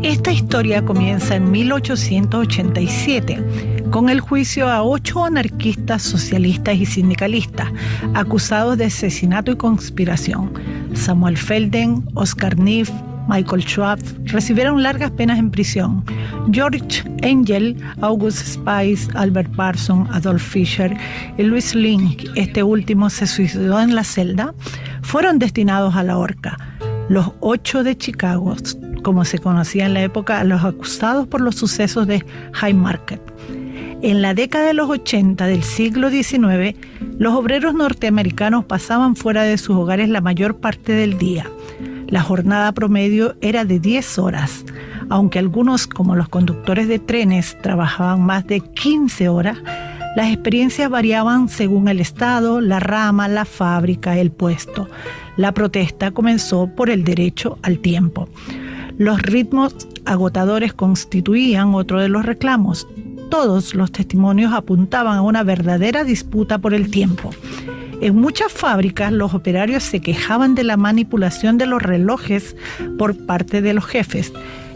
Esta historia comienza en 1887 con el juicio a 8 anarquistas, socialistas y sindicalistas acusados de asesinato y conspiración. Samuel Felden, Oscar Neff, Michael Schwab recibieron largas penas en prisión. George Engel, August Spice, Albert Parson, Adolf Fischer y Louis Link, este último se suicidó en la celda, fueron destinados a la horca. Los 8 de Chicago, como se conocía en la época, a los acusados por los sucesos de Haymarket. En la década de los 80 del siglo XIX, los obreros norteamericanos pasaban fuera de sus hogares la mayor parte del día. La jornada promedio era de 10 horas, aunque algunos, como los conductores de trenes, trabajaban más de 15 horas, las experiencias variaban según el estado, la rama, la fábrica, el puesto. La protesta comenzó por el derecho al tiempo. Los ritmos agotadores constituían otro de los reclamos. Todos los testimonios apuntaban a una verdadera disputa por el tiempo. En muchas fábricas, los operarios se quejaban de la manipulación de los relojes por parte de los jefes,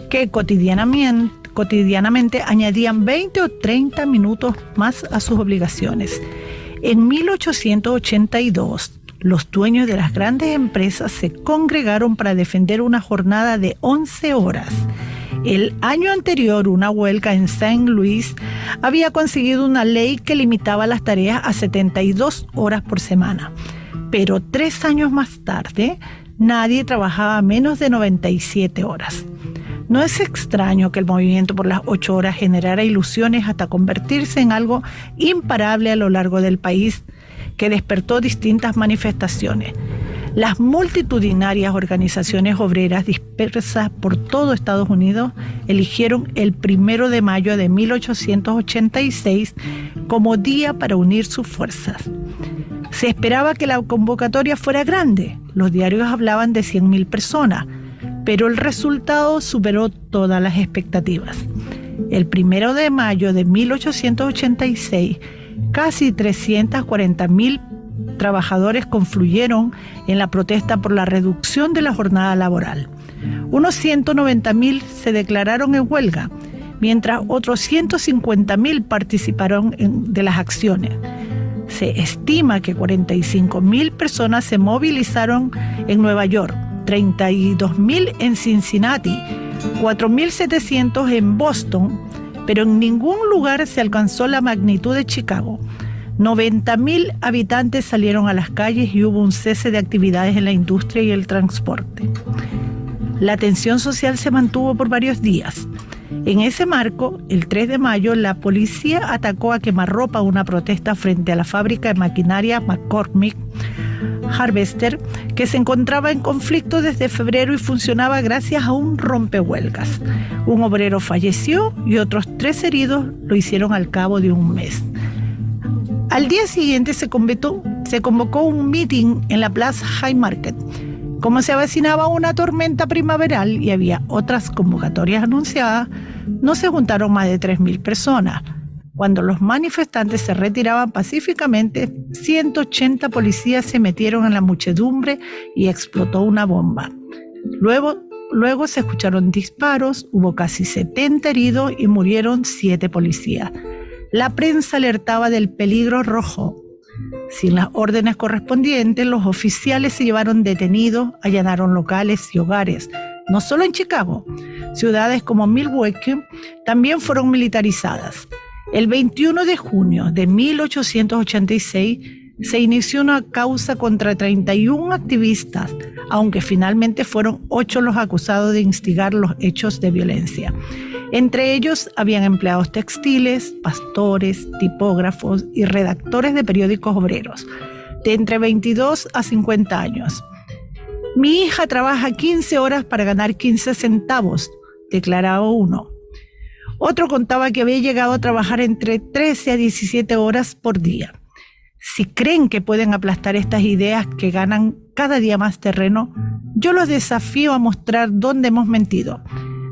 que cotidianamente añadían 20 o 30 minutos más a sus obligaciones. En 1882, los dueños de las grandes empresas se congregaron para defender una jornada de 11 horas. El año anterior, una huelga en Saint Louis había conseguido una ley que limitaba las tareas a 72 horas por semana. Pero 3 años más tarde, nadie trabajaba menos de 97 horas. No es extraño que el movimiento por las 8 horas generara ilusiones hasta convertirse en algo imparable a lo largo del país, que despertó distintas manifestaciones. Las multitudinarias organizaciones obreras dispersas por todo Estados Unidos eligieron el 1 de mayo de 1886 como día para unir sus fuerzas. Se esperaba que la convocatoria fuera grande. Los diarios hablaban de 100,000 personas, pero el resultado superó todas las expectativas. El 1 de mayo de 1886, casi 340,000 trabajadores confluyeron en la protesta por la reducción de la jornada laboral. Unos 190,000 se declararon en huelga, mientras otros 150,000 participaron de las acciones. Se estima que 45,000 personas se movilizaron en Nueva York, 32,000 en Cincinnati, 4,700 en Boston, pero en ningún lugar se alcanzó la magnitud de Chicago. 90,000 habitantes salieron a las calles y hubo un cese de actividades en la industria y el transporte. La tensión social se mantuvo por varios días. En ese marco, el 3 de mayo, la policía atacó a quemarropa una protesta frente a la fábrica de maquinaria McCormick Harvester, que se encontraba en conflicto desde febrero y funcionaba gracias a un rompehuelgas. Un obrero falleció y otros 3 heridos lo hicieron al cabo de un mes. Al día siguiente se convocó un meeting en la Plaza Haymarket. Como se avecinaba una tormenta primaveral y había otras convocatorias anunciadas, no se juntaron más de 3,000 personas. Cuando los manifestantes se retiraban pacíficamente, 180 policías se metieron en la muchedumbre y explotó una bomba. Luego se escucharon disparos, hubo casi 70 heridos y murieron 7 policías. La prensa alertaba del peligro rojo. Sin las órdenes correspondientes, los oficiales se llevaron detenidos, allanaron locales y hogares. No solo en Chicago, ciudades como Milwaukee también fueron militarizadas. El 21 de junio de 1886 se inició una causa contra 31 activistas, aunque finalmente fueron 8 los acusados de instigar los hechos de violencia. Entre ellos habían empleados textiles, pastores, tipógrafos y redactores de periódicos obreros, de entre 22 a 50 años. Mi hija trabaja 15 horas para ganar 15 centavos, declaraba uno. Otro contaba que había llegado a trabajar entre 13 a 17 horas por día. Si creen que pueden aplastar estas ideas que ganan cada día más terreno, yo los desafío a mostrar dónde hemos mentido.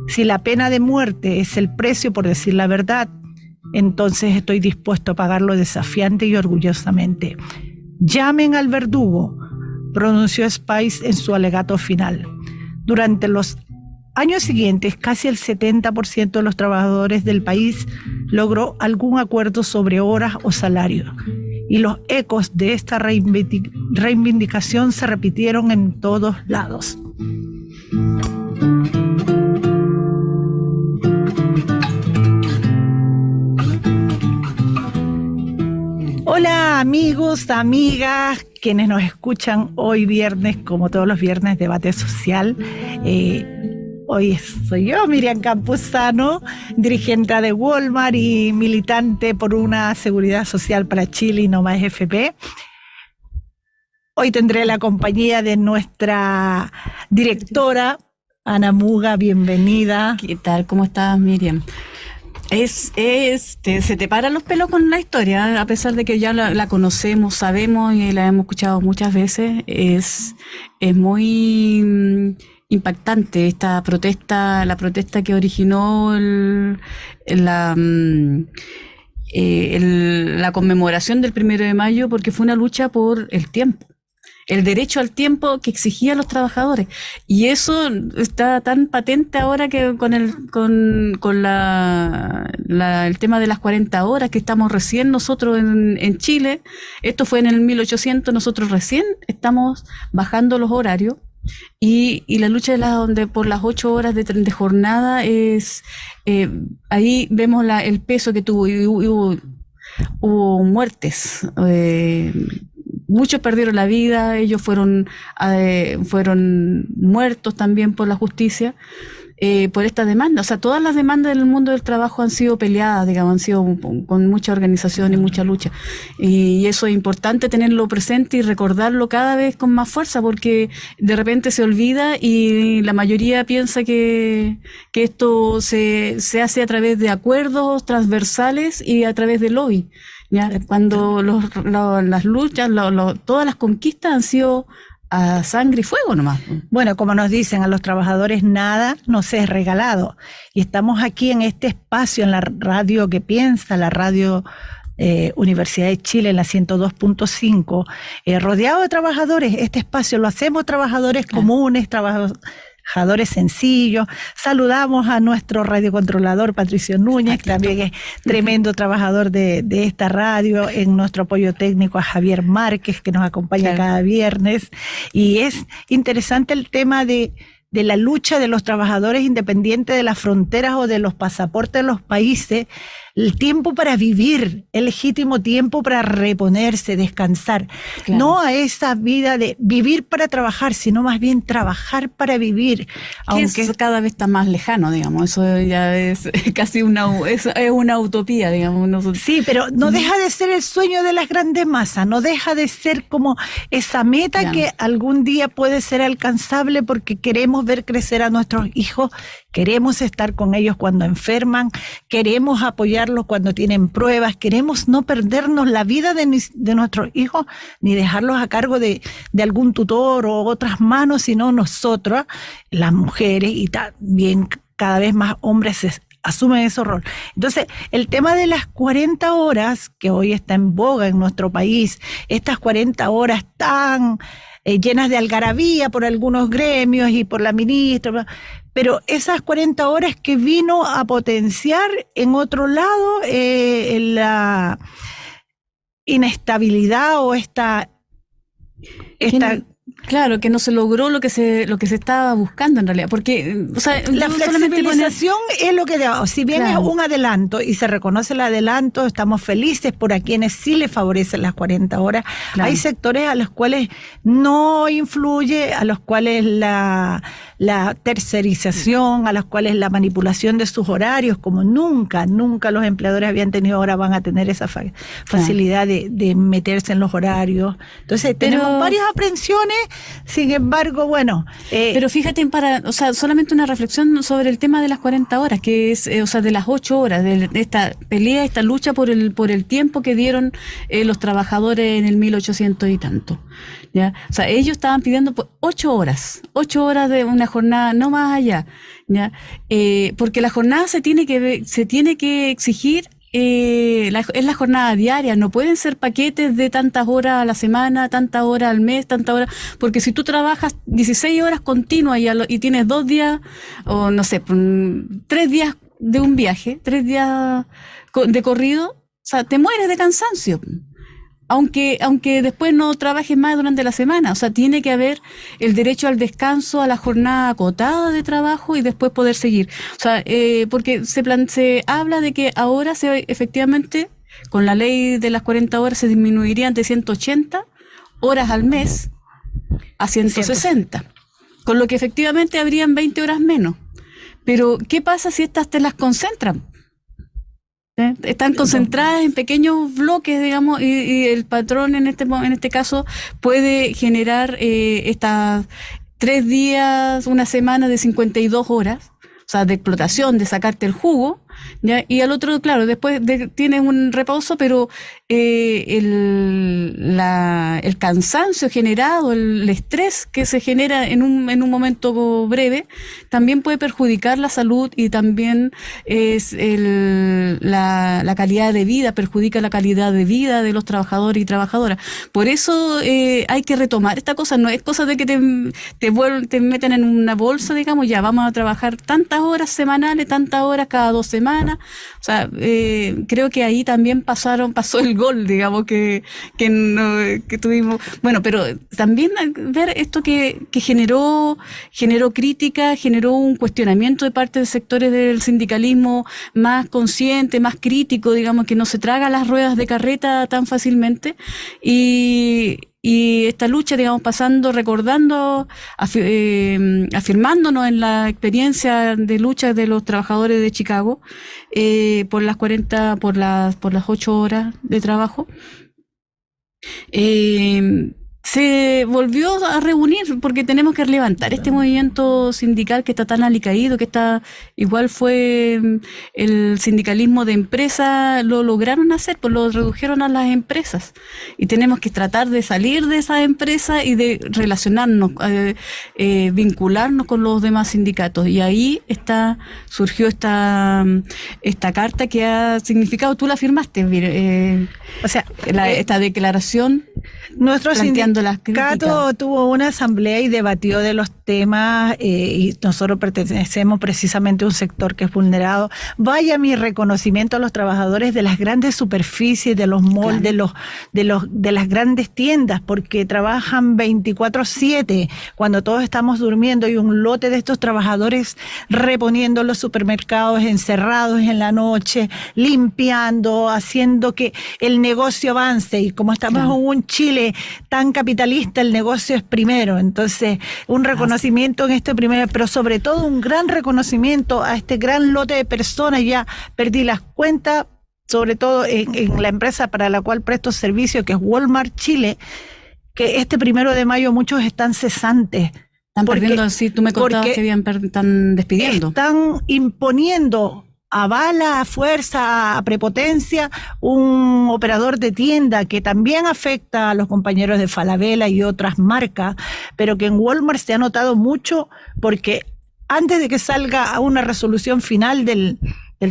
Si la pena de muerte es el precio por decir la verdad, entonces estoy dispuesto a pagarlo desafiante y orgullosamente. Llamen al verdugo, pronunció Spice en su alegato final. Durante los años siguientes, casi el 70% de los trabajadores del país logró algún acuerdo sobre horas o salario, y los ecos de esta reivindicación se repitieron en todos lados. Hola amigos, amigas, quienes nos escuchan hoy viernes, como todos los viernes, Debate Social. Hoy soy yo, Miriam Campuzano, dirigente de Walmart y militante por una seguridad social para Chile y No Más FP. Hoy tendré la compañía de nuestra directora, Ana Muga, bienvenida. ¿Qué tal? ¿Cómo estás, Miriam? Se te paran los pelos con la historia, a pesar de que ya la conocemos, sabemos y la hemos escuchado muchas veces. Es muy impactante esta protesta, la protesta que originó la conmemoración del 1 de mayo, porque fue una lucha por el tiempo. El derecho al tiempo que exigían los trabajadores. Y eso está tan patente ahora que con el tema de las 40 horas que estamos recién nosotros en Chile. Esto fue en el 1800, nosotros recién estamos bajando los horarios. Y la lucha por las 8 horas de jornada es, ahí vemos el peso que tuvo. Y hubo muertes, muchos perdieron la vida, ellos fueron muertos también por la justicia, por esta demanda. O sea, todas las demandas del mundo del trabajo han sido peleadas, digamos, han sido con mucha organización y mucha lucha. Y eso es importante tenerlo presente y recordarlo cada vez con más fuerza, porque de repente se olvida y la mayoría piensa que esto se hace a través de acuerdos transversales y a través de lobby. ¿Ya? Cuando las luchas, todas las conquistas han sido a sangre y fuego nomás. Bueno, como nos dicen, a los trabajadores nada nos es regalado. Y estamos aquí en este espacio, en la radio que piensa, la radio Universidad de Chile, en la 102.5, rodeado de trabajadores. Este espacio lo hacemos trabajadores comunes, trabajadores sencillos. Saludamos a nuestro radiocontrolador Patricio Núñez, que también es tremendo trabajador de esta radio, en nuestro apoyo técnico a Javier Márquez, que nos acompaña cada viernes. Y es interesante el tema de la lucha de los trabajadores independientes de las fronteras o de los pasaportes de los países, el tiempo para vivir, el legítimo tiempo para reponerse, descansar. Claro. No a esa vida de vivir para trabajar, sino más bien trabajar para vivir. Aunque eso cada vez está más lejano, digamos, eso ya es casi una utopía, digamos. Sí, pero no deja de ser el sueño de las grandes masas, no deja de ser como esa meta, claro, que algún día puede ser alcanzable, porque queremos ver crecer a nuestros hijos, queremos estar con ellos cuando enferman, queremos apoyarlos cuando tienen pruebas, queremos no perdernos la vida de nuestros hijos, ni dejarlos a cargo de algún tutor o otras manos, sino nosotras, las mujeres, y también cada vez más hombres asumen ese rol. Entonces, el tema de las 40 horas, que hoy está en boga en nuestro país, estas 40 horas tan llenas de algarabía por algunos gremios y por la ministra, pero esas 40 horas que vino a potenciar en otro lado la inestabilidad o esta Claro, que no se logró lo que se estaba buscando en realidad, porque, o sea, la flexibilización es lo que da, si bien claro, es un adelanto y se reconoce el adelanto, estamos felices por a quienes sí les favorecen las 40 horas. Claro. Hay sectores a los cuales no influye, a los cuales la tercerización, a los cuales la manipulación de sus horarios, como nunca los empleadores habían tenido, ahora van a tener esa facilidad de meterse en los horarios. Entonces tenemos varias aprensiones. Sin embargo, bueno. Pero fíjate, solamente una reflexión sobre el tema de las 40 horas, que es, de las 8 horas, de esta pelea, esta lucha por el tiempo que dieron los trabajadores en el 1800 y tanto. ¿Ya? O sea, ellos estaban pidiendo 8 horas de una jornada, no más allá, ¿ya? Porque la jornada se tiene que exigir es la jornada diaria, no pueden ser paquetes de tantas horas a la semana, tantas horas al mes, tantas horas, porque si tú trabajas 16 horas continuas y tienes 2 días, o no sé, 3 días de un viaje, 3 días de corrido, o sea, te mueres de cansancio. Aunque después no trabajes más durante la semana, o sea, tiene que haber el derecho al descanso, a la jornada acotada de trabajo y después poder seguir. O sea, porque se habla de que ahora efectivamente, con la ley de las 40 horas se disminuirían de 180 horas al mes a 160, con lo que efectivamente habrían 20 horas menos. Pero, ¿qué pasa si estas te las concentran? Están concentradas en pequeños bloques, digamos, y el patrón en este caso puede generar estas 3 días, una semana de 52 horas, o sea, de explotación, de sacarte el jugo, ¿ya? Y al otro, claro, después tienes un reposo, pero el cansancio generado, el estrés que se genera en un momento breve, también puede perjudicar la salud y también la calidad de vida, perjudica la calidad de vida de los trabajadores y trabajadoras. Por eso hay que retomar esta cosa, no es cosa de que te meten en una bolsa, digamos, ya vamos a trabajar tantas horas semanales, tantas horas cada 2 semanas. O sea, creo que ahí también pasó el gol, digamos, que tuvimos. Bueno, pero también ver esto que generó crítica, generó un cuestionamiento de parte de sectores del sindicalismo más consciente, más crítico, digamos, que no se traga las ruedas de carreta tan fácilmente. Y esta lucha, digamos, recordando, afirmándonos en la experiencia de lucha de los trabajadores de Chicago, por las 8 horas de trabajo, se volvió a reunir porque tenemos que levantar este movimiento sindical que está tan alicaído, igual fue el sindicalismo de empresa, lo lograron hacer, pues lo redujeron a las empresas y tenemos que tratar de salir de esas empresas y de relacionarnos, vincularnos con los demás sindicatos, y ahí surgió esta carta que ha significado, tú la firmaste, esta declaración. Nuestro sindicato tuvo una asamblea y debatió de los temas, y nosotros pertenecemos precisamente a un sector que es vulnerado. Vaya mi reconocimiento a los trabajadores de las grandes superficies, de los malls, claro, de las grandes tiendas, porque trabajan 24/7 cuando todos estamos durmiendo, y un lote de estos trabajadores reponiendo los supermercados, encerrados en la noche, limpiando, haciendo que el negocio avance, y como estamos en un Chile tan capitalista, el negocio es primero. Entonces, un reconocimiento en este primero, pero sobre todo un gran reconocimiento a este gran lote de personas. Ya perdí las cuentas, sobre todo en la empresa para la cual presto servicio, que es Walmart Chile, que este 1 de mayo muchos están cesantes. Están perdiendo, sí, tú me contabas que están despidiendo. Están imponiendo a bala, a fuerza, a prepotencia, un operador de tienda que también afecta a los compañeros de Falabella y otras marcas, pero que en Walmart se ha notado mucho, porque antes de que salga una resolución final del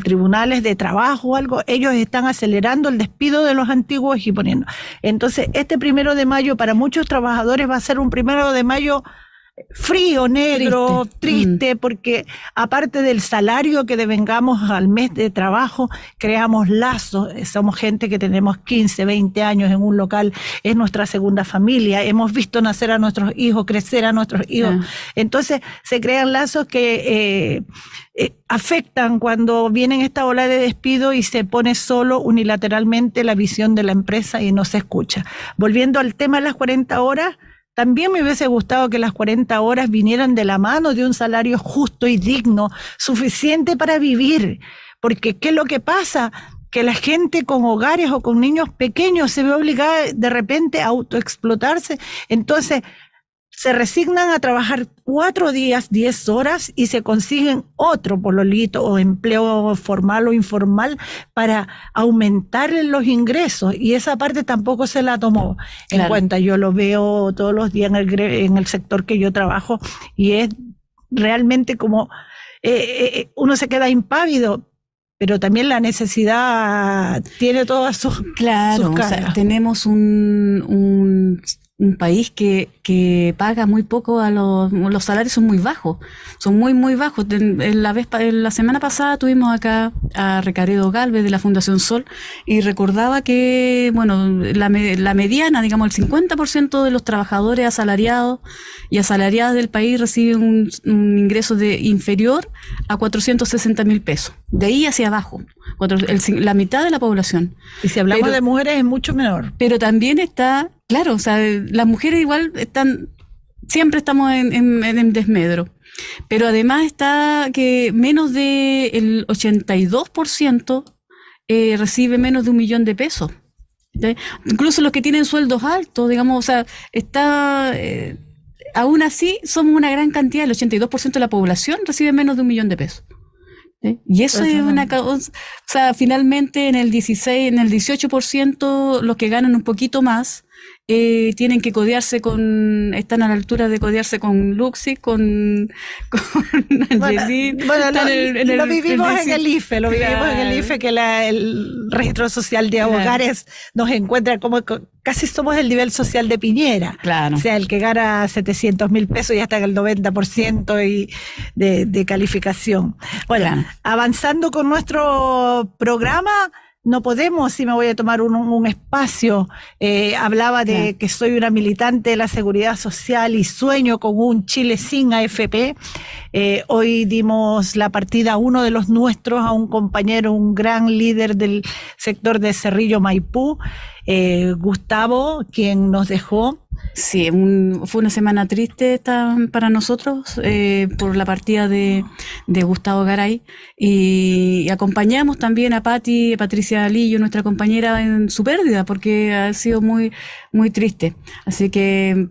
tribunales de trabajo o algo, ellos están acelerando el despido de los antiguos y poniendo. Entonces, este 1 de mayo para muchos trabajadores va a ser un 1 de mayo frío, negro, triste, porque aparte del salario que devengamos al mes de trabajo, creamos lazos. Somos gente que tenemos 15, 20 años en un local, es nuestra segunda familia, hemos visto nacer a nuestros hijos, crecer a nuestros hijos. Entonces se crean lazos que afectan cuando vienen esta ola de despido y se pone solo unilateralmente la visión de la empresa y no se escucha. Volviendo al tema de las 40 horas, también me hubiese gustado que las 40 horas vinieran de la mano de un salario justo y digno, suficiente para vivir. Porque ¿qué es lo que pasa? Que la gente con hogares o con niños pequeños se ve obligada de repente a autoexplotarse. Entonces se resignan a trabajar 4 días, 10 horas, y se consiguen otro pololito o empleo formal o informal para aumentar los ingresos, y esa parte tampoco se la tomó en cuenta. Yo lo veo todos los días en el sector que yo trabajo, y es realmente como uno se queda impávido. pero también la necesidad tiene todas sus, Claro, sus o sea, caras. tenemos un país que paga muy poco los salarios son muy bajos, son muy bajos. En la semana pasada tuvimos acá a Recaredo Galvez de la Fundación Sol y recordaba que, bueno, la mediana, digamos, el 50% de los trabajadores asalariados y asalariadas del país reciben un ingreso inferior a 460.000 pesos. De ahí hacia abajo, la mitad de la población. Y si hablamos Pero de mujeres es mucho menor. pero también está, claro, o sea, las mujeres igual siempre estamos en desmedro. Pero además está que menos del 82% recibe menos de 1.000.000 de pesos. ¿Sí? Incluso los que tienen sueldos altos, digamos, o sea, aún así somos una gran cantidad, el 82% de la población recibe menos de 1.000.000 de pesos. ¿Sí? Y eso es o sea, finalmente en el 18% los que ganan un poquito más tienen que están a la altura de codearse con Luxi, con Angelín. Bueno, lo vivimos en el IFE, vivimos en el IFE, que el registro social de hogares nos encuentra como casi somos el nivel social de Piñera. Claro. O sea, el que gana 700.000 pesos ya está en el 90% de calificación. Bueno, claro. Avanzando con nuestro programa, no podemos, si me voy a tomar un espacio, hablaba de que soy una militante de la seguridad social y sueño con un Chile sin AFP. Hoy dimos la partida a uno de los nuestros, a un compañero, un gran líder del sector de Cerrillo Maipú, Gustavo, quien nos dejó. Sí, fue una semana triste para nosotros por la partida de Gustavo Garay y acompañamos también a Patricia Lillo, nuestra compañera, en su pérdida porque ha sido muy, muy triste. Así que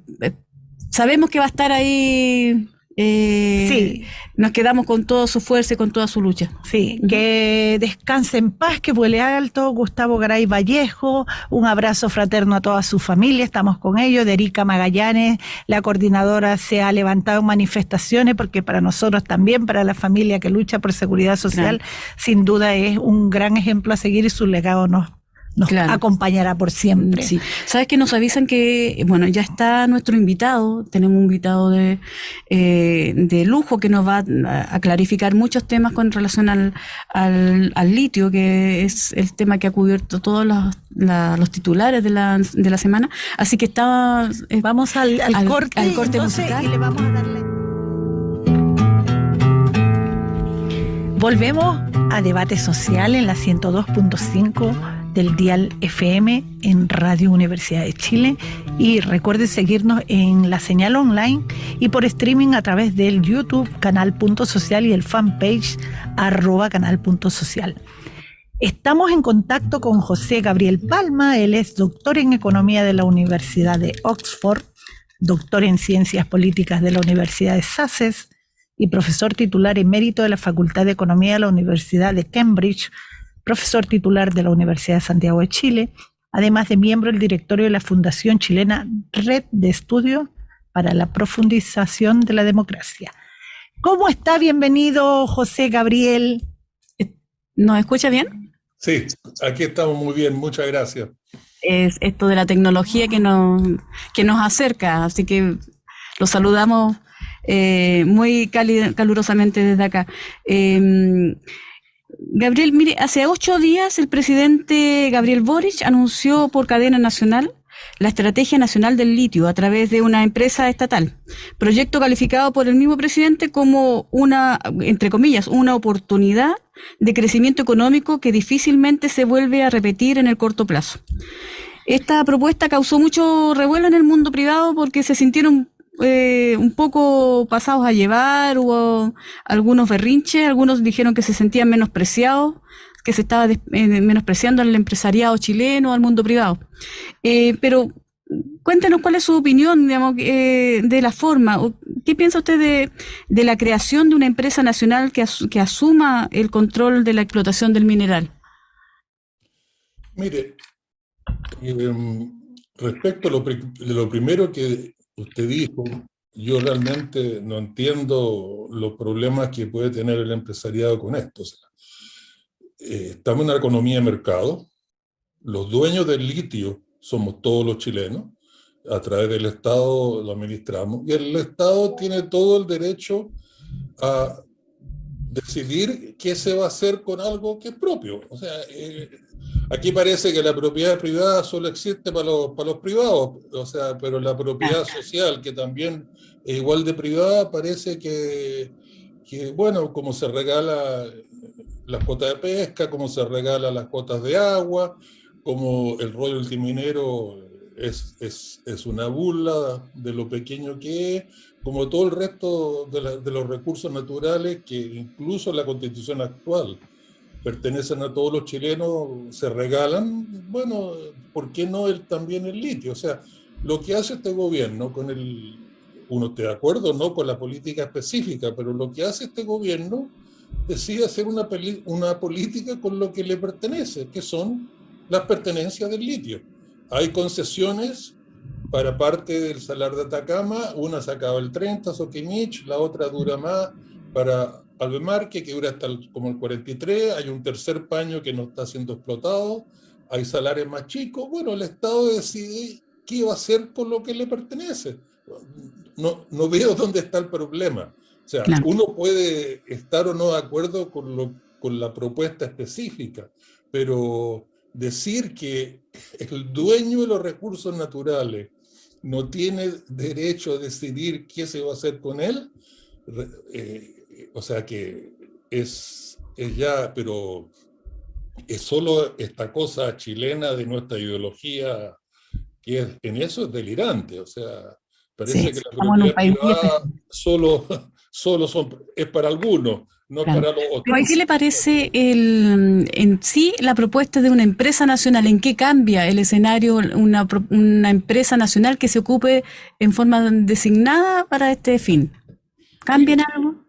sabemos que va a estar ahí. Sí. Nos quedamos con toda su fuerza y con toda su lucha. Sí, que descanse en paz, que vuele alto, Gustavo Garay Vallejo, un abrazo fraterno a toda su familia, estamos con ellos. De Erika Magallanes, la coordinadora, se ha levantado en manifestaciones porque para nosotros también, para la familia que lucha por seguridad social, sin duda es un gran ejemplo a seguir y su legado nos acompañará por siempre. Sí. Sabes que nos avisan que, bueno, ya está nuestro invitado, tenemos un invitado de lujo que nos va a clarificar muchos temas con relación al litio, que es el tema que ha cubierto todos los titulares de la semana. Así que vamos al corte entonces, musical. Y le vamos a darle. Volvemos a Debate Social en la 102.5 del dial FM en Radio Universidad de Chile, y recuerden seguirnos en la señal online y por streaming a través del YouTube Canal Punto Social y el fanpage @canal.social. Estamos en contacto con José Gabriel Palma. Él es doctor en Economía de la Universidad de Oxford, doctor en Ciencias Políticas de la Universidad de Sussex y profesor titular emérito de la Facultad de Economía de la Universidad de Cambridge, profesor titular de la Universidad de Santiago de Chile, además de miembro del directorio de la Fundación Chilena Red de Estudio para la Profundización de la Democracia. ¿Cómo está? Bienvenido, José Gabriel. ¿Nos escucha bien? Sí, aquí estamos muy bien, muchas gracias. Es esto de la tecnología que nos acerca, así que los saludamos muy calurosamente desde acá. Gabriel, mire, hace 8 días el presidente Gabriel Boric anunció por cadena nacional la Estrategia Nacional del Litio a través de una empresa estatal, proyecto calificado por el mismo presidente como una, entre comillas, una oportunidad de crecimiento económico que difícilmente se vuelve a repetir en el corto plazo. Esta propuesta causó mucho revuelo en el mundo privado porque se sintieron un poco pasados a llevar, hubo algunos berrinches, algunos dijeron que se sentían menospreciados, que se estaba menospreciando al empresariado chileno, al mundo privado. Pero cuéntenos cuál es su opinión, digamos, de la forma. ¿Qué piensa usted de la creación de una empresa nacional que asuma el control de la explotación del mineral? Mire, respecto a lo primero que usted dijo, yo realmente no entiendo los problemas que puede tener el empresariado con esto. O sea, estamos en una economía de mercado, los dueños del litio somos todos los chilenos, a través del Estado lo administramos, y el Estado tiene todo el derecho a decidir qué se va a hacer con algo que es propio. O sea, aquí parece que la propiedad privada solo existe para los privados, o sea, pero la propiedad social, que también es igual de privada, parece que bueno, como se regala las cuotas de pesca, como se regala las cuotas de agua, como el royalty minero es una burla de lo pequeño que es, como todo el resto de los recursos naturales que incluso la Constitución actual pertenecen a todos los chilenos, se regalan. Bueno, ¿por qué no también el litio? O sea, lo que hace este gobierno con uno está de acuerdo o no con la política específica, pero lo que hace este gobierno decide hacer una política con lo que le pertenece, que son las pertenencias del litio. Hay concesiones para parte del Salar de Atacama, una se acaba el 30, Soquimich, la otra dura más para Albemarque, que dura hasta como el 43, hay un tercer paño que no está siendo explotado, hay salares más chicos. Bueno, el Estado decide qué va a hacer con lo que le pertenece. No veo dónde está el problema. O sea, claro, uno puede estar o no de acuerdo con la propuesta específica, pero decir que el dueño de los recursos naturales no tiene derecho a decidir qué se va a hacer con él, o sea que es ya, pero es solo esta cosa chilena de nuestra ideología, que en eso es delirante. O sea, parece que la propiedad privada solo es para algunos, no claro, para los otros. ¿Qué le parece en sí la propuesta de una empresa nacional? ¿En qué cambia el escenario una empresa nacional que se ocupe en forma designada para este fin? ¿Cambia en algo?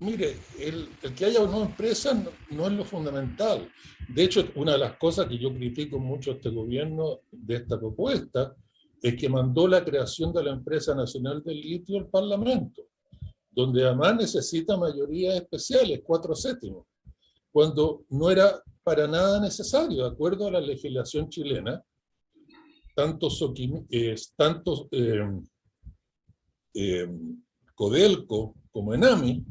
Mire, el que haya o no empresa no es lo fundamental. De hecho, una de las cosas que yo critico mucho a este gobierno de esta propuesta es que mandó la creación de la Empresa Nacional del Litio al Parlamento, donde además necesita mayorías especiales, 4/7, cuando no era para nada necesario. De acuerdo a la legislación chilena, tanto Codelco como Enami,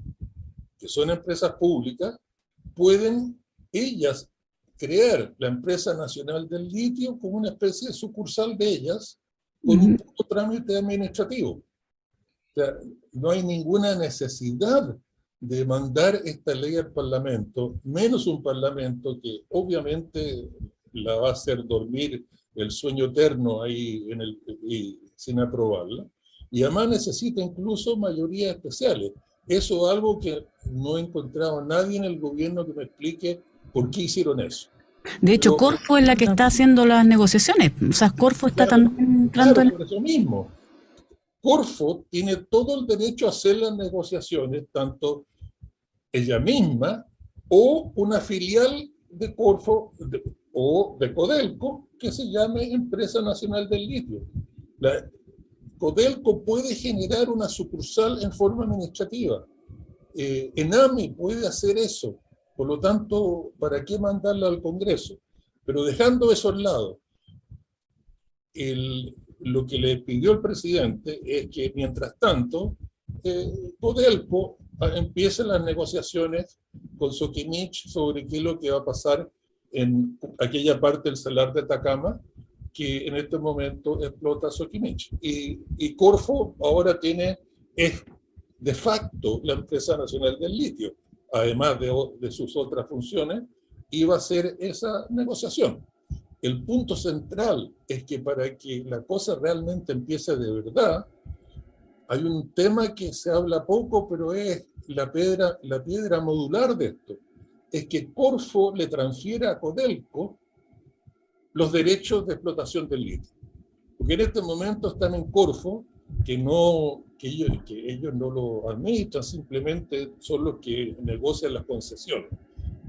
que son empresas públicas, pueden ellas crear la Empresa Nacional del Litio como una especie de sucursal de ellas con un puro trámite administrativo. O sea, no hay ninguna necesidad de mandar esta ley al Parlamento, menos un Parlamento que obviamente la va a hacer dormir el sueño eterno ahí sin aprobarla, y además necesita incluso mayorías especiales. Eso es algo que no he encontrado a nadie en el gobierno que me explique por qué hicieron eso. De hecho, Corfo es la que está haciendo las negociaciones. O sea, Corfo está también entrando por eso mismo. Corfo tiene todo el derecho a hacer las negociaciones, tanto ella misma o una filial de Corfo o de Codelco que se llame Empresa Nacional del Litio. Codelco puede generar una sucursal en forma administrativa. Enami puede hacer eso. Por lo tanto, ¿para qué mandarla al Congreso? Pero dejando eso al lado, lo que le pidió el presidente es que, mientras tanto, Codelco empiece las negociaciones con Soquimich sobre qué es lo que va a pasar en aquella parte del Salar de Atacama que en este momento explota Soquimich. Y Corfo ahora es de facto la Empresa Nacional del Litio, además de sus otras funciones, iba a hacer esa negociación. El punto central es que para que la cosa realmente empiece de verdad, hay un tema que se habla poco, pero es la piedra modular de esto. Es que Corfo le transfiera a Codelco los derechos de explotación del litio. Porque en este momento están en Corfo, que ellos no lo administran, simplemente son los que negocian las concesiones.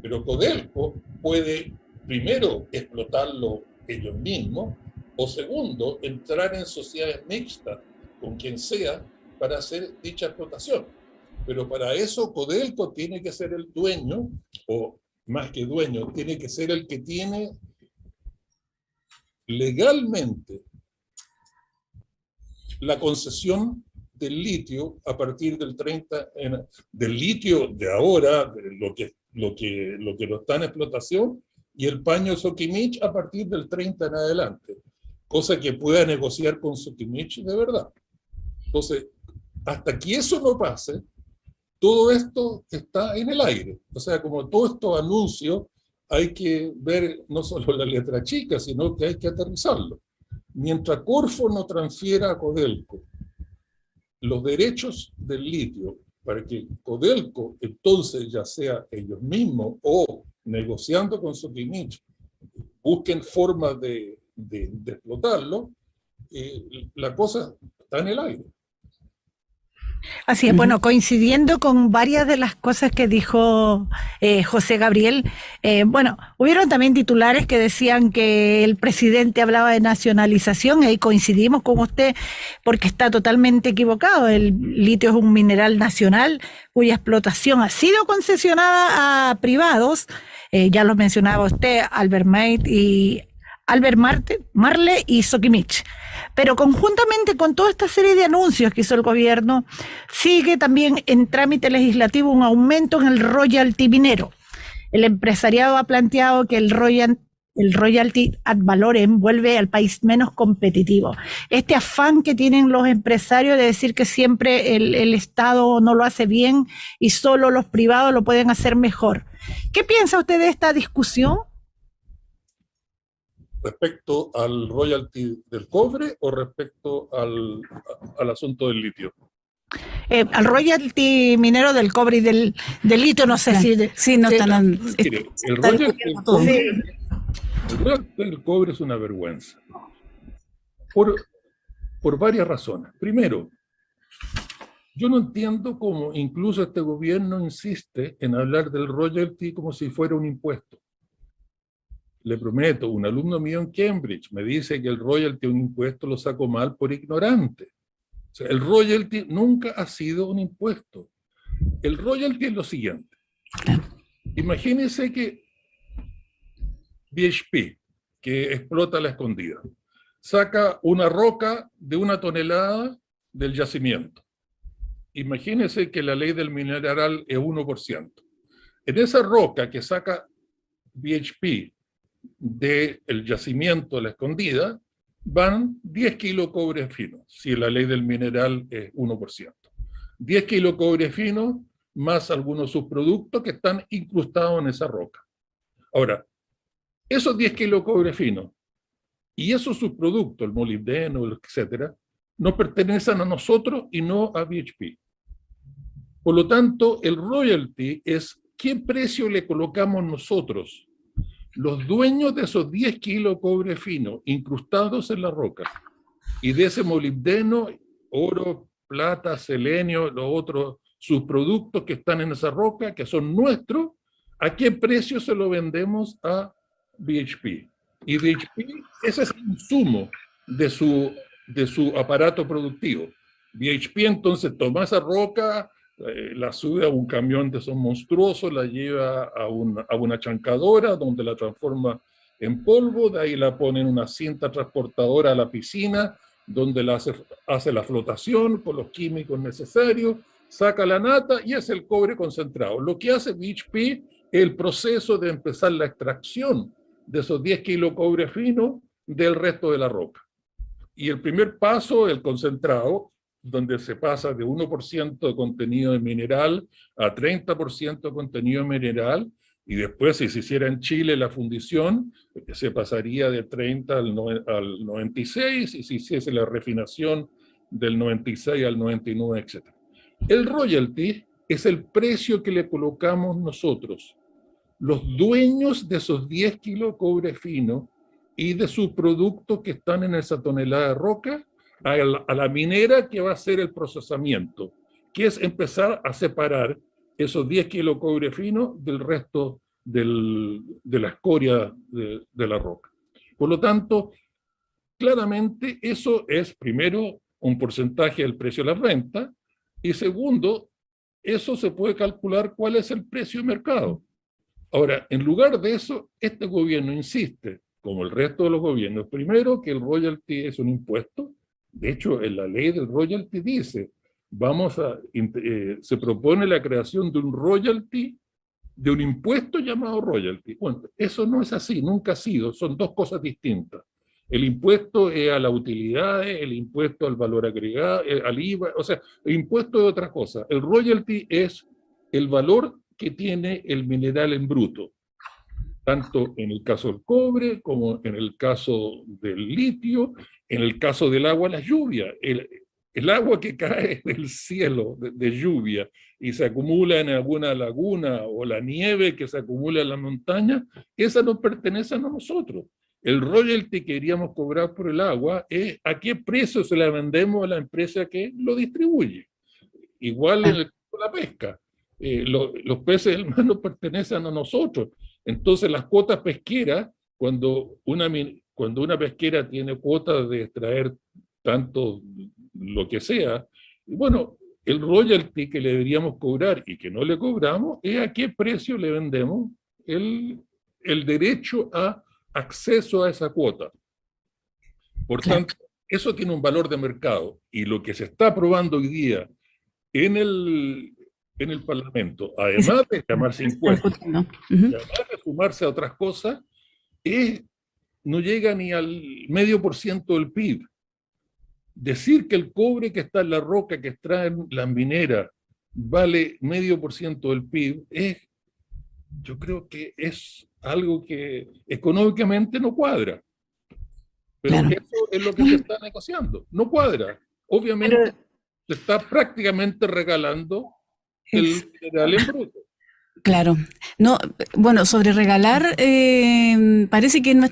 Pero Codelco puede, primero, explotarlo ellos mismos, o segundo, entrar en sociedades mixtas con quien sea para hacer dicha explotación. Pero para eso Codelco tiene que ser el dueño, o más que dueño, tiene que ser el que tiene legalmente la concesión del litio a partir del 30, del litio de ahora, de lo que no está en explotación, y el paño Soquimich a partir del 30 en adelante, cosa que pueda negociar con Soquimich de verdad. Entonces, hasta que eso no pase, todo esto está en el aire. O sea, como todos estos anuncios, hay que ver no solo la letra chica, sino que hay que aterrizarlo. Mientras Corfo no transfiera a Codelco los derechos del litio para que Codelco entonces, ya sea ellos mismos o negociando con Soquimich, busquen formas de explotarlo, la cosa está en el aire. Así es, bueno, coincidiendo con varias de las cosas que dijo José Gabriel, bueno, hubieron también titulares que decían que el presidente hablaba de nacionalización, y ahí coincidimos con usted porque está totalmente equivocado. El litio es un mineral nacional cuya explotación ha sido concesionada a privados, ya lo mencionaba usted, Albert Marle y Soquimich. Pero conjuntamente con toda esta serie de anuncios que hizo el gobierno, sigue también en trámite legislativo un aumento en el royalty minero. El empresariado ha planteado que el royalty ad valorem vuelve al país menos competitivo. Este afán que tienen los empresarios de decir que siempre el Estado no lo hace bien y solo los privados lo pueden hacer mejor. ¿Qué piensa usted de esta discusión? ¿Respecto al royalty del cobre o respecto al asunto del litio? Al royalty minero del cobre y del litio, no sé si... Sí, no están... Mire, el royalty del cobre es una vergüenza. Por varias razones. Primero, yo no entiendo cómo incluso este gobierno insiste en hablar del royalty como si fuera un impuesto. Le prometo, un alumno mío en Cambridge me dice que el royalty es un impuesto, lo saco mal por ignorante. O sea, el royalty nunca ha sido un impuesto. El royalty es lo siguiente. Imagínense que BHP, que explota la Escondida, saca una roca de 1 tonelada del yacimiento. Imagínense que la ley del mineral es 1%. En esa roca que saca BHP del yacimiento de la Escondida, van 10 kilos cobre fino, si la ley del mineral es 1%. 10 kilos cobre fino más algunos subproductos que están incrustados en esa roca. Ahora, esos 10 kilos cobre fino y esos subproductos, el molibdeno, etcétera, nos pertenecen a nosotros y no a BHP. Por lo tanto, el royalty es qué precio le colocamos nosotros, los dueños de esos 10 kilos cobre fino incrustados en la roca y de ese molibdeno, oro, plata, selenio, los otros subproductos que están en esa roca, que son nuestros, ¿a qué precio se lo vendemos a BHP? Y BHP, ese es el insumo de su aparato productivo. BHP entonces toma esa roca, la sube a un camión de esos monstruosos, la lleva a una chancadora donde la transforma en polvo, de ahí la pone en una cinta transportadora a la piscina, donde hace la flotación con los químicos necesarios, saca la nata y es el cobre concentrado. Lo que hace BHP es el proceso de empezar la extracción de esos 10 kilos cobre fino del resto de la roca. Y el primer paso, el concentrado, donde se pasa de 1% de contenido de mineral a 30% de contenido de mineral, y después, si se hiciera en Chile la fundición, se pasaría de 30 al 96, y si hiciese la refinación del 96 al 99, etc. El royalty es el precio que le colocamos nosotros, los dueños de esos 10 kilos cobre fino y de sus productos que están en esa tonelada de roca, a la minera que va a hacer el procesamiento, que es empezar a separar esos 10 kilos cobre fino del resto de la escoria de la roca. Por lo tanto, claramente eso es, primero, un porcentaje del precio de la renta, y segundo, eso se puede calcular cuál es el precio de mercado. Ahora, en lugar de eso, este gobierno insiste, como el resto de los gobiernos, primero que el royalty es un impuesto. De hecho, en la ley del royalty dice, se propone la creación de un royalty, de un impuesto llamado royalty. Bueno, eso no es así, nunca ha sido, son dos cosas distintas. El impuesto es a las utilidades, el impuesto al valor agregado, al IVA, o sea, el impuesto es otra cosa. El royalty es el valor que tiene el mineral en bruto, tanto en el caso del cobre como en el caso del litio, en el caso del agua, la lluvia. El agua que cae del cielo de lluvia y se acumula en alguna laguna, o la nieve que se acumula en la montaña, esa nos pertenece a nosotros. El royalty que queríamos cobrar por el agua es a qué precio se la vendemos a la empresa que lo distribuye. Igual en el caso de la pesca. Los peces del mar nos pertenecen a nosotros. Entonces las cuotas pesqueras, cuando una pesquera tiene cuotas de extraer tanto lo que sea, bueno, el royalty que le deberíamos cobrar y que no le cobramos es a qué precio le vendemos el derecho a acceso a esa cuota. Por tanto, eso tiene un valor de mercado, y lo que se está aprobando hoy día en el Parlamento, además de llamarse impuestos, además de sumarse a otras cosas, no llega ni al 0,5% del PIB. Decir que el cobre que está en la roca que extraen las mineras vale 0,5% del PIB, yo creo que es algo que económicamente no cuadra. Pero eso es lo que se está negociando. No cuadra. Obviamente se está prácticamente regalando el mineral en bruto. Claro. No, bueno, sobre regalar, parece que en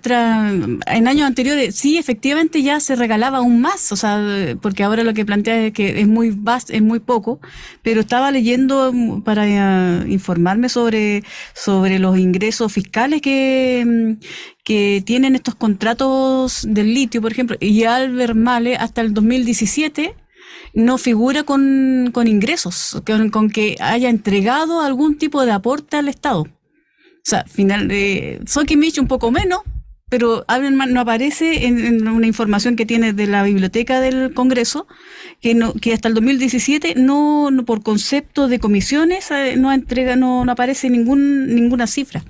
años anteriores sí, efectivamente ya se regalaba aún más, o sea, porque ahora lo que plantea es que es muy poco, pero estaba leyendo para informarme sobre los ingresos fiscales que tienen estos contratos del litio, por ejemplo, y Albert Male hasta el 2017 no figura con ingresos, con que haya entregado algún tipo de aporte al Estado. O sea, Sokimich un poco menos, pero Albert no aparece en una información que tiene de la biblioteca del Congreso, que hasta el 2017 no por concepto de comisiones no aparece ninguna cifra.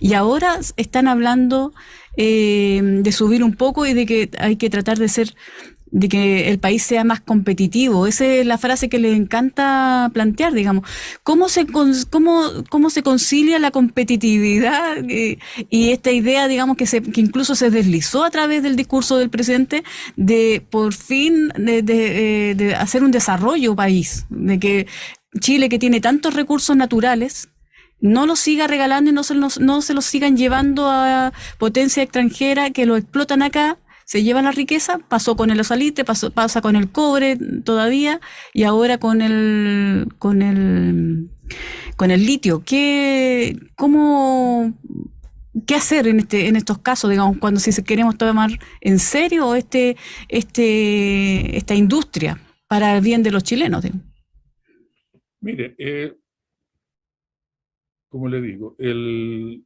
Y ahora están hablando de subir un poco y de que hay que tratar de que el país sea más competitivo. Esa es la frase que les encanta plantear, digamos. ¿Cómo se concilia la competitividad y esta idea, digamos, que incluso se deslizó a través del discurso del presidente de por fin de hacer un desarrollo país, de que Chile, que tiene tantos recursos naturales, no los siga regalando y no se los sigan llevando a potencia extranjera que lo explotan acá? Se lleva la riqueza, pasó con el osalite, pasa con el cobre todavía, y ahora con el litio. ¿Qué hacer en estos casos, digamos, cuando si queremos tomar en serio esta industria para el bien de los chilenos? Digamos? Mire, como le digo, el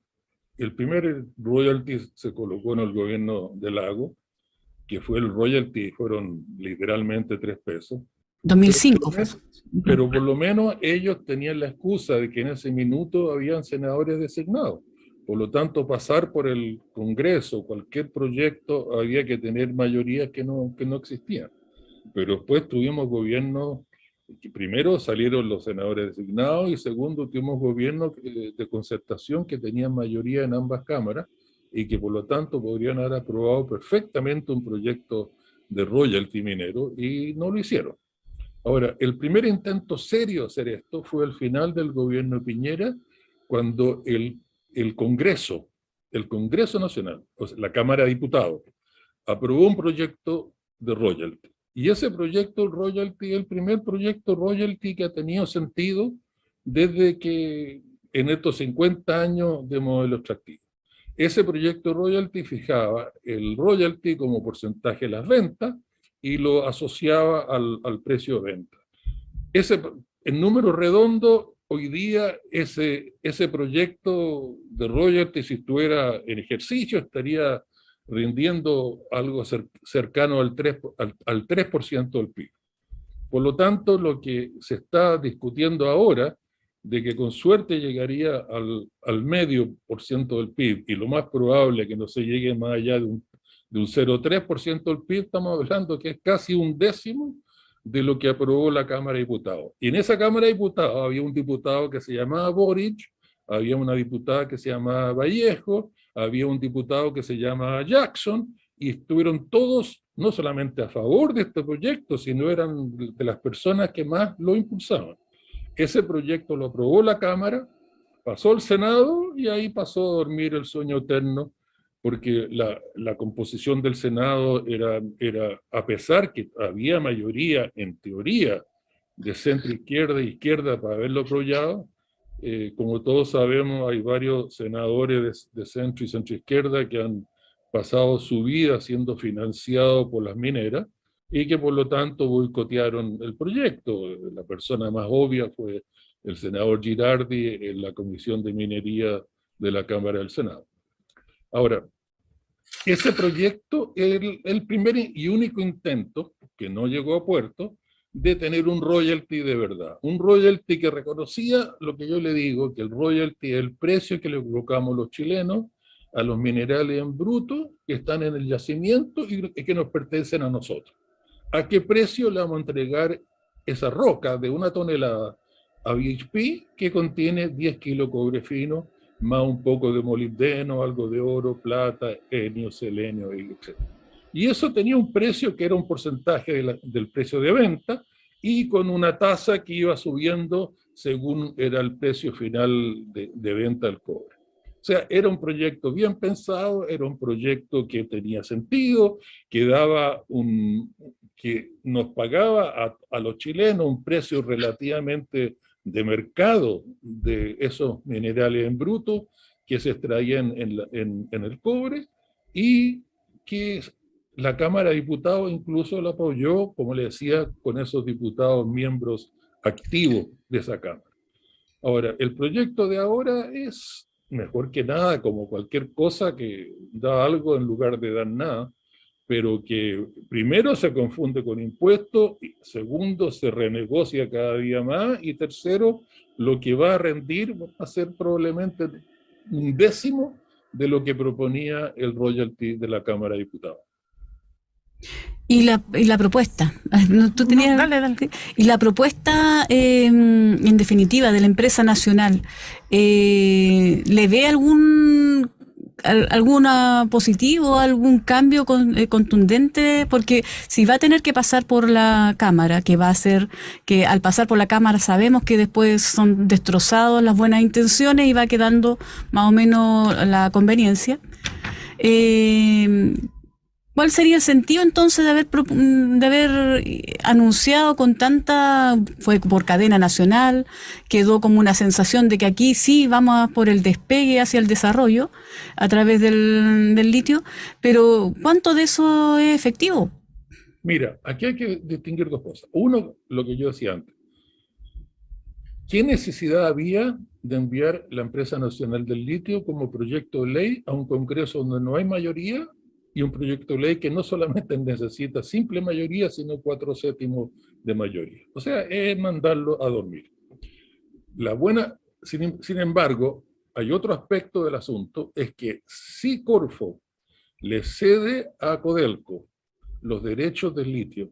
primer royalty se colocó en el gobierno de Lago, que fue el royalty, fueron literalmente 3 pesos. 2005. Pero por lo menos ellos tenían la excusa de que en ese minuto habían senadores designados. Por lo tanto, pasar por el Congreso, cualquier proyecto, había que tener mayorías que no existían. Pero después tuvimos gobiernos, que primero salieron los senadores designados, y segundo tuvimos gobiernos de concertación que tenían mayoría en ambas cámaras, y que por lo tanto podrían haber aprobado perfectamente un proyecto de royalty minero, y no lo hicieron. Ahora, el primer intento serio de hacer esto fue al final del gobierno de Piñera, cuando el Congreso Nacional, o sea, la Cámara de Diputados, aprobó un proyecto de royalty. Y ese proyecto royalty es el primer proyecto royalty que ha tenido sentido desde que en estos 50 años de modelo extractivo. Ese proyecto royalty fijaba el royalty como porcentaje de las ventas y lo asociaba al precio de venta. En número redondo hoy día ese proyecto de royalties, si estuviera en ejercicio, estaría rindiendo algo cercano al 3% del PIB. Por lo tanto, lo que se está discutiendo ahora, de que con suerte llegaría al medio por ciento del PIB, y lo más probable que no se llegue más allá de un 0,3% del PIB, estamos hablando que es casi un décimo de lo que aprobó la Cámara de Diputados. Y en esa Cámara de Diputados había un diputado que se llamaba Boric, había una diputada que se llamaba Vallejo, había un diputado que se llamaba Jackson, y estuvieron todos no solamente a favor de este proyecto, sino eran de las personas que más lo impulsaban. Ese proyecto lo aprobó la Cámara, pasó al Senado y ahí pasó a dormir el sueño eterno, porque la composición del Senado era, a pesar que había mayoría, en teoría, de centro-izquierda e izquierda para haberlo aprobado, como todos sabemos, hay varios senadores de centro y centro-izquierda que han pasado su vida siendo financiados por las mineras y que por lo tanto boicotearon el proyecto. La persona más obvia fue el senador Girardi en la Comisión de Minería de la Cámara del Senado. Ahora, ese proyecto es el primer y único intento, que no llegó a puerto, de tener un royalty de verdad. Un royalty que reconocía lo que yo le digo, que el royalty es el precio que le colocamos los chilenos a los minerales en bruto que están en el yacimiento y que nos pertenecen a nosotros. ¿A qué precio le vamos a entregar esa roca de 1 tonelada a BHP que contiene 10 kilos de cobre fino, más un poco de molibdeno, algo de oro, plata, helio, selenio, etc.? Y eso tenía un precio que era un porcentaje del precio de venta y con una tasa que iba subiendo según era el precio final de venta del cobre. O sea, era un proyecto bien pensado, era un proyecto que tenía sentido, que nos pagaba a los chilenos un precio relativamente de mercado de esos minerales en bruto que se extraían en el cobre, y que la Cámara de Diputados incluso lo apoyó, como le decía, con esos diputados miembros activos de esa Cámara. Ahora, el proyecto de ahora es mejor que nada, como cualquier cosa que da algo en lugar de dar nada, pero que primero se confunde con impuestos, segundo se renegocia cada día más, y tercero, lo que va a rendir va a ser probablemente un décimo de lo que proponía el royalty de la Cámara de Diputados. Y la propuesta, tú tenías, no, dale. Y la propuesta, en definitiva, de la empresa nacional, ¿le ve alguna positivo, algún cambio contundente? Porque si va a tener que pasar por la Cámara, que va a ser que al pasar por la Cámara sabemos que después son destrozadas las buenas intenciones y va quedando más o menos la conveniencia. ¿Cuál sería el sentido entonces de haber anunciado con tanta, fue por cadena nacional, quedó como una sensación de que aquí sí vamos por el despegue hacia el desarrollo a través del litio, pero ¿cuánto de eso es efectivo? Mira, aquí hay que distinguir dos cosas. Uno, lo que yo decía antes. ¿Qué necesidad había de enviar la empresa nacional del litio como proyecto de ley a un Congreso donde no hay mayoría, y un proyecto de ley que no solamente necesita simple mayoría, sino 4/7 de mayoría? O sea, es mandarlo a dormir. Sin embargo, hay otro aspecto del asunto, es que si Corfo le cede a Codelco los derechos del litio,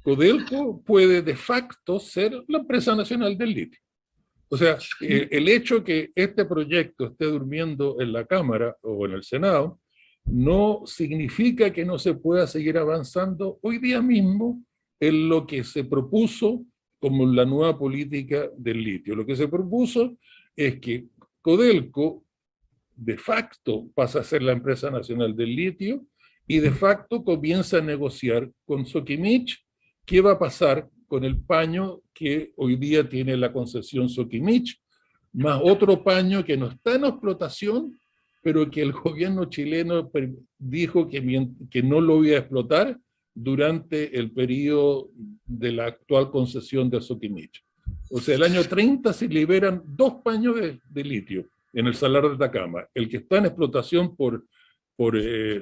Codelco puede de facto ser la empresa nacional del litio. O sea, el hecho que este proyecto esté durmiendo en la Cámara o en el Senado no significa que no se pueda seguir avanzando hoy día mismo en lo que se propuso como la nueva política del litio. Lo que se propuso es que Codelco de facto pasa a ser la empresa nacional del litio y de facto comienza a negociar con Sokimich qué va a pasar con el paño que hoy día tiene la concesión Sokimich, más otro paño que no está en explotación, pero que el gobierno chileno dijo que no lo iba a explotar durante el periodo de la actual concesión de Sokimich. O sea, el año 30 se liberan 2 paños de litio en el Salar de Atacama. El que está en explotación por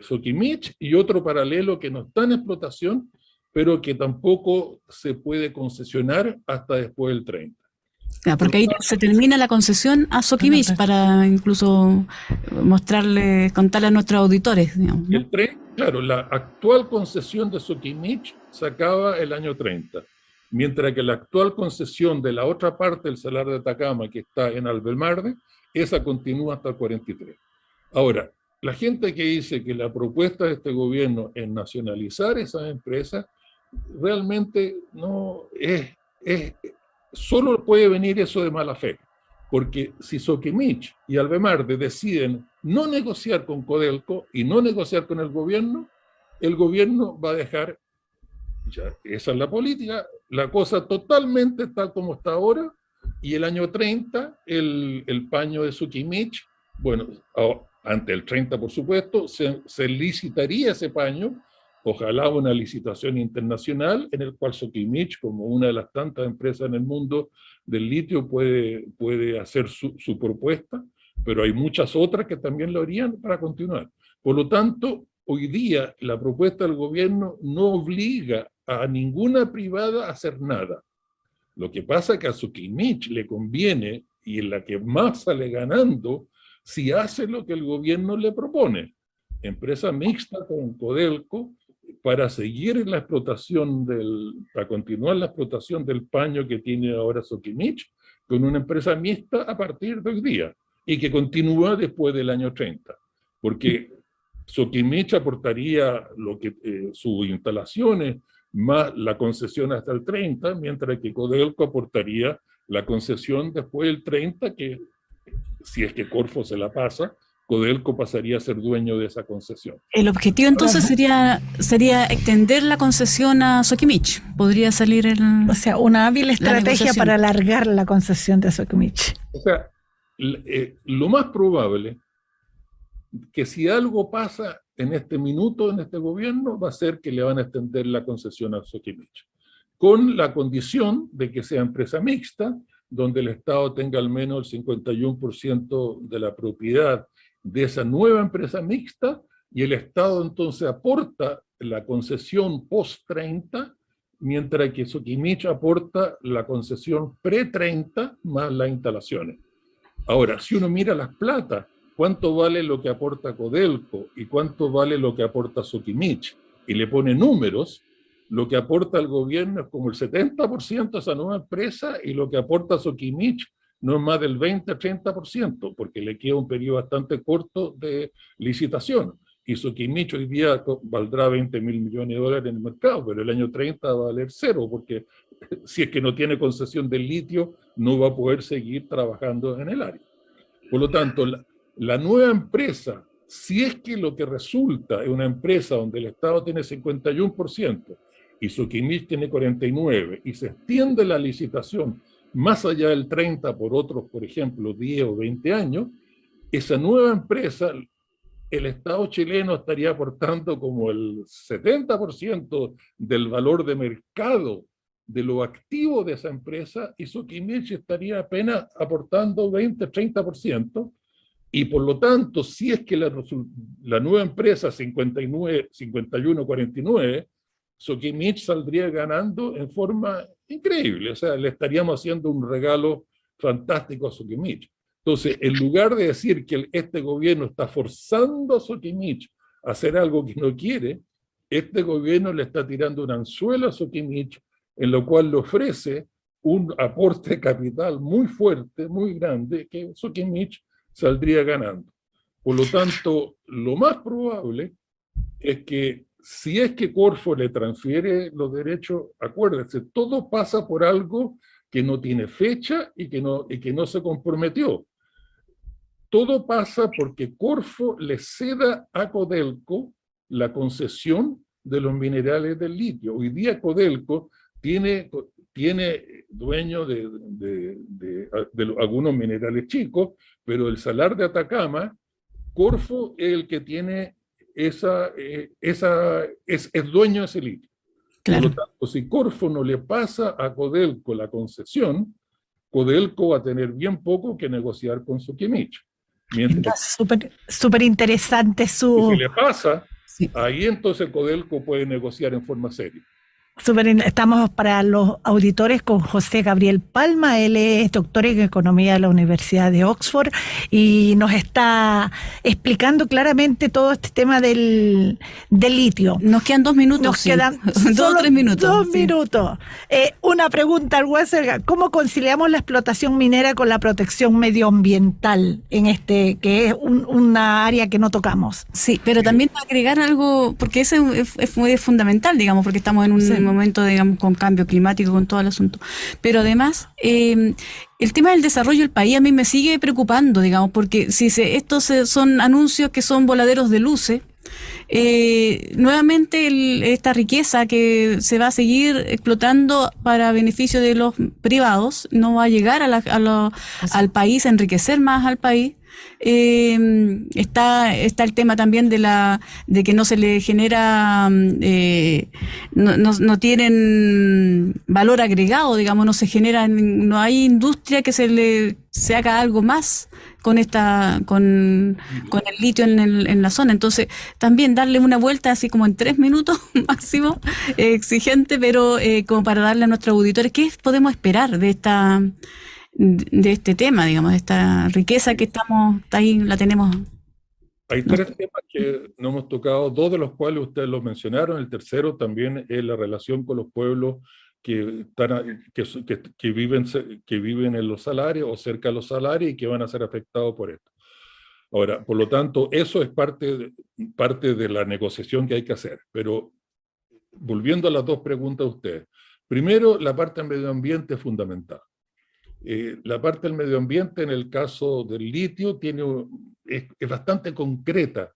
Soquimich y otro paralelo que no está en explotación, pero que tampoco se puede concesionar hasta después del 30. Porque ahí se termina la concesión a Soquimich para incluso mostrarle, contarle a nuestros auditores. Digamos, ¿no? El 30, claro, la actual concesión de Soquimich se acaba el año 30, mientras que la actual concesión de la otra parte del Salar de Atacama, que está en Albemarle, esa continúa hasta el 43. Ahora, la gente que dice que la propuesta de este gobierno es nacionalizar esas empresas, realmente no solo puede venir eso de mala fe, porque si Soquimich y Albemarle deciden no negociar con Codelco y no negociar con el gobierno va a dejar, ya, esa es la política, la cosa totalmente tal como está ahora, y el año 30, el paño de Soquimich, bueno, ante el 30 por supuesto, se licitaría ese paño, ojalá una licitación internacional en el cual Soquimich, como una de las tantas empresas en el mundo del litio, puede hacer su propuesta, pero hay muchas otras que también lo harían para continuar. Por lo tanto, hoy día la propuesta del gobierno no obliga a ninguna privada a hacer nada. Lo que pasa es que a Soquimich le conviene, y en la que más sale ganando, si hace lo que el gobierno le propone. Empresa mixta con Codelco, para seguir en la explotación para continuar la explotación del paño que tiene ahora Soquimich, con una empresa mixta a partir de hoy día, y que continúa después del año 30. Porque Soquimich aportaría sus instalaciones, más la concesión hasta el 30, mientras que Codelco aportaría la concesión después del 30, que si es que Corfo se la pasa, Codelco pasaría a ser dueño de esa concesión. El objetivo entonces sería extender la concesión a Soquimich. Podría salir o sea, una hábil estrategia para alargar la concesión de Soquimich. O sea, lo más probable que si algo pasa en este minuto, en este gobierno, va a ser que le van a extender la concesión a Soquimich, con la condición de que sea empresa mixta, donde el Estado tenga al menos el 51% de la propiedad de esa nueva empresa mixta, y el Estado entonces aporta la concesión post-30, mientras que Soquimich aporta la concesión pre-30 más las instalaciones. Ahora, si uno mira las platas, cuánto vale lo que aporta Codelco y cuánto vale lo que aporta Soquimich, y le pone números, lo que aporta el gobierno es como el 70% a esa nueva empresa, y lo que aporta Soquimich no es más del 20-30%, porque le queda un periodo bastante corto de licitación. Y Soquimich hoy día valdrá 20.000 millones de dólares en el mercado, pero el año 30 va a valer cero, porque si es que no tiene concesión del litio, no va a poder seguir trabajando en el área. Por lo tanto, la nueva empresa, si es que lo que resulta es una empresa donde el Estado tiene 51% y Soquimich tiene 49%, y se extiende la licitación más allá del 30 por otros, por ejemplo, 10 o 20 años, esa nueva empresa, el Estado chileno estaría aportando como el 70% del valor de mercado de lo activo de esa empresa, y Soquimich estaría apenas aportando 20-30%, y por lo tanto, si es que la nueva empresa 51-49, Soquimich saldría ganando en forma increíble. O sea, le estaríamos haciendo un regalo fantástico a Soquimich. Entonces, en lugar de decir que este gobierno está forzando a Soquimich a hacer algo que no quiere, este gobierno le está tirando un anzuelo a Soquimich, en lo cual le ofrece un aporte de capital muy fuerte, muy grande, que Soquimich saldría ganando. Por lo tanto, lo más probable es que si es que Corfo le transfiere los derechos, acuérdense, todo pasa por algo que no tiene fecha y que no se comprometió. Todo pasa porque Corfo le ceda a Codelco la concesión de los minerales del litio. Hoy día Codelco tiene dueño de algunos minerales chicos, pero el Salar de Atacama, Corfo es el que tiene es dueño de ese litio. Claro. Por lo tanto, si Corfo no le pasa a Codelco la concesión, Codelco va a tener bien poco que negociar con Sokimich. Está súper interesante Si se le pasa, Sí. ahí entonces Codelco puede negociar en forma seria. Estamos para los auditores con José Gabriel Palma. Él es doctor en Economía de la Universidad de Oxford y nos está explicando claramente todo este tema del litio. Nos quedan 2 minutos. Nos quedan 2 o 3 minutos. 2 minutos. Una pregunta al Weser: ¿cómo conciliamos la explotación minera con la protección medioambiental en que es una área que no tocamos? Sí, pero también agregar algo, porque ese es fundamental, digamos, porque estamos en un momento, digamos, con cambio climático, con todo el asunto. Pero además, el tema del desarrollo del país a mí me sigue preocupando, digamos, porque si estos son anuncios que son voladeros de luces, nuevamente esta riqueza que se va a seguir explotando para beneficio de los privados no va a llegar al país, a enriquecer más al país. Está el tema también de que no se le genera, no tienen valor agregado, digamos, no hay industria que se haga algo más con el litio en la zona. Entonces, también darle una vuelta así como en 3 minutos máximo, exigente, pero como para darle a nuestros auditores qué podemos esperar de este tema, digamos, de esta riqueza que ahí la tenemos. Hay 3 temas que no hemos tocado, 2 de los cuales ustedes los mencionaron. El tercero también es la relación con los pueblos que viven en los salarios o cerca de los salarios y que van a ser afectados por esto. Ahora, por lo tanto, eso es parte de la negociación que hay que hacer. Pero volviendo a las 2 preguntas de ustedes. Primero, la parte del medio ambiente es fundamental. La parte del medio ambiente en el caso del litio es bastante concreta.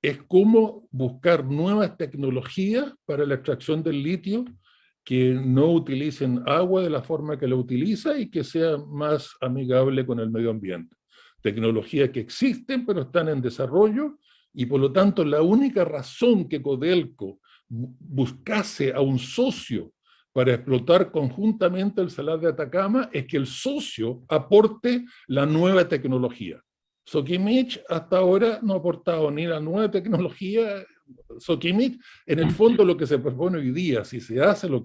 Es cómo buscar nuevas tecnologías para la extracción del litio que no utilicen agua de la forma que lo utiliza y que sea más amigable con el medio ambiente. Tecnologías que existen pero están en desarrollo y por lo tanto la única razón que Codelco buscase a un socio para explotar conjuntamente el Salar de Atacama es que el socio aporte la nueva tecnología. Sokimich hasta ahora no ha aportado ni la nueva tecnología. Sokimich, en el fondo lo que se propone hoy día, si se hace lo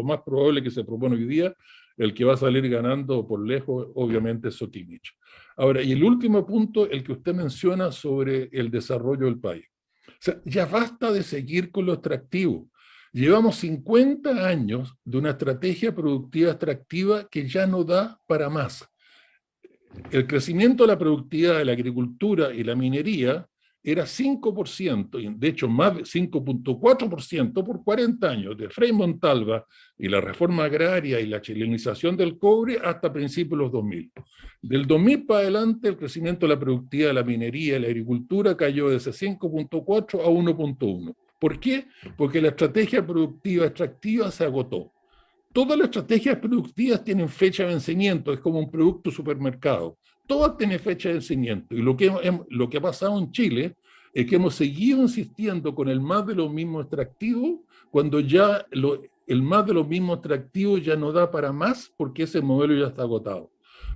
más probable que se propone hoy día, el que va a salir ganando por lejos obviamente es Sokimich. Ahora, y el último punto, el que usted menciona sobre el desarrollo del país. O sea, ya basta de seguir con lo extractivo. Llevamos 50 años de una estrategia productiva extractiva que ya no da para más. El crecimiento de la productividad de la agricultura y la minería era 5%, y de hecho más de 5.4% por 40 años, de Frei Montalva y la reforma agraria y la chilenización del cobre hasta principios de los 2000. Del 2000 para adelante el crecimiento de la productividad de la minería y la agricultura cayó de ese 5.4 a 1.1. ¿Por qué? Porque la estrategia productiva extractiva se agotó. Todas las estrategias productivas tienen fecha de vencimiento, es como un producto supermercado. Todas tienen fecha de vencimiento. Y lo que ha pasado en Chile es que hemos seguido insistiendo con el más de lo mismo extractivo, cuando ya el más de lo mismo extractivo ya no da para más porque ese modelo ya está agotado.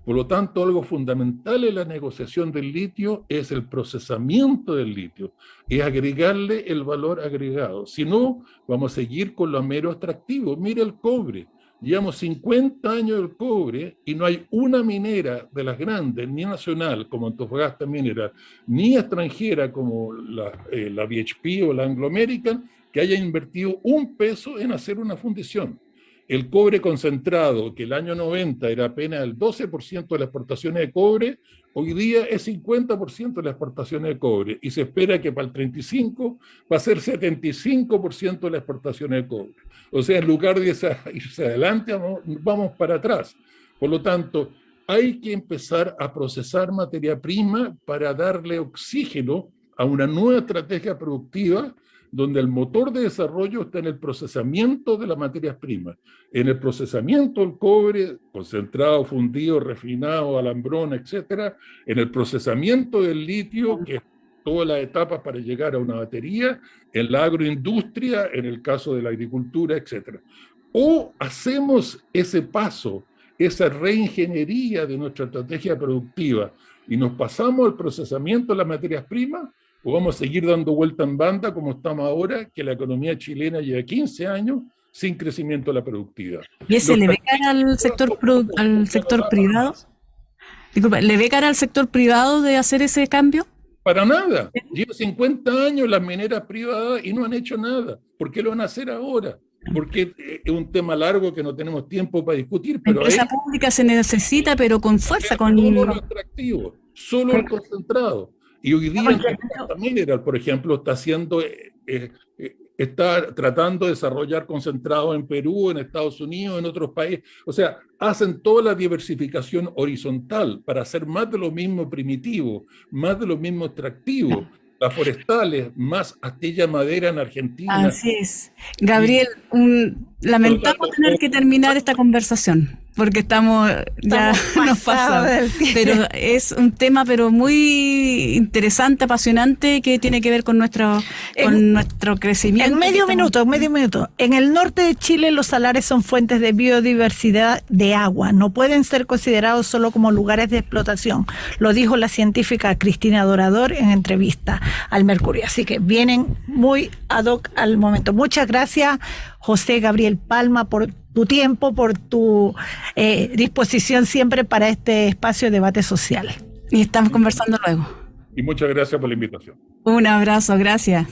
Por lo tanto, algo fundamental en la negociación del litio es el procesamiento del litio, es agregarle el valor agregado. Si no, vamos a seguir con lo mero extractivo. Mira el cobre. Llevamos 50 años del cobre y no hay una minera de las grandes, ni nacional como Antofagasta Mineral, ni extranjera como la BHP o la Anglo American, que haya invertido $1 en hacer una fundición. El cobre concentrado, que el año 90 era apenas el 12% de las exportaciones de cobre, hoy día es 50% de las exportaciones de cobre y se espera que para el 35 va a ser 75% de las exportaciones de cobre. O sea, en lugar de irse adelante, vamos para atrás. Por lo tanto, hay que empezar a procesar materia prima para darle oxígeno a una nueva estrategia productiva donde el motor de desarrollo está en el procesamiento de las materias primas, en el procesamiento del cobre, concentrado, fundido, refinado, alambrón, etcétera, en el procesamiento del litio, que es todas las etapas para llegar a una batería, en la agroindustria, en el caso de la agricultura, etcétera. O hacemos ese paso esa reingeniería de nuestra estrategia productiva y nos pasamos al procesamiento de las materias primas, o vamos a seguir dando vuelta en banda como estamos ahora, que la economía chilena lleva 15 años sin crecimiento de la productividad. ¿Y ese le ve cara al sector privado? Disculpa, ¿le ve cara al sector privado de hacer ese cambio? Para nada. Lleva 50 años las mineras privadas y no han hecho nada. ¿Por qué lo van a hacer ahora? Porque es un tema largo que no tenemos tiempo para discutir. Pero la empresa pública se necesita, pero con fuerza. Con solo lo extractivo, solo el concentrado. Y hoy día Mineral, por ejemplo, está tratando de desarrollar concentrados en Perú, en Estados Unidos, en otros países. O sea, hacen toda la diversificación horizontal para hacer más de lo mismo primitivo, más de lo mismo extractivo. Las forestales, más astilla madera en Argentina. Así es. Gabriel, lamentamos tener que terminar esta conversación, porque estamos nos pasamos. Pero es un tema muy interesante, apasionante, que tiene que ver con nuestro crecimiento. En medio minuto. En el norte de Chile los salares son fuentes de biodiversidad de agua. No pueden ser considerados solo como lugares de explotación. Lo dijo la científica Cristina Dorador en entrevista al Mercurio. Así que vienen muy ad hoc al momento. Muchas gracias, José Gabriel Palma, por tu tiempo, por tu disposición siempre para este espacio de debate social. Y estamos conversando luego. Y muchas gracias por la invitación. Un abrazo, gracias.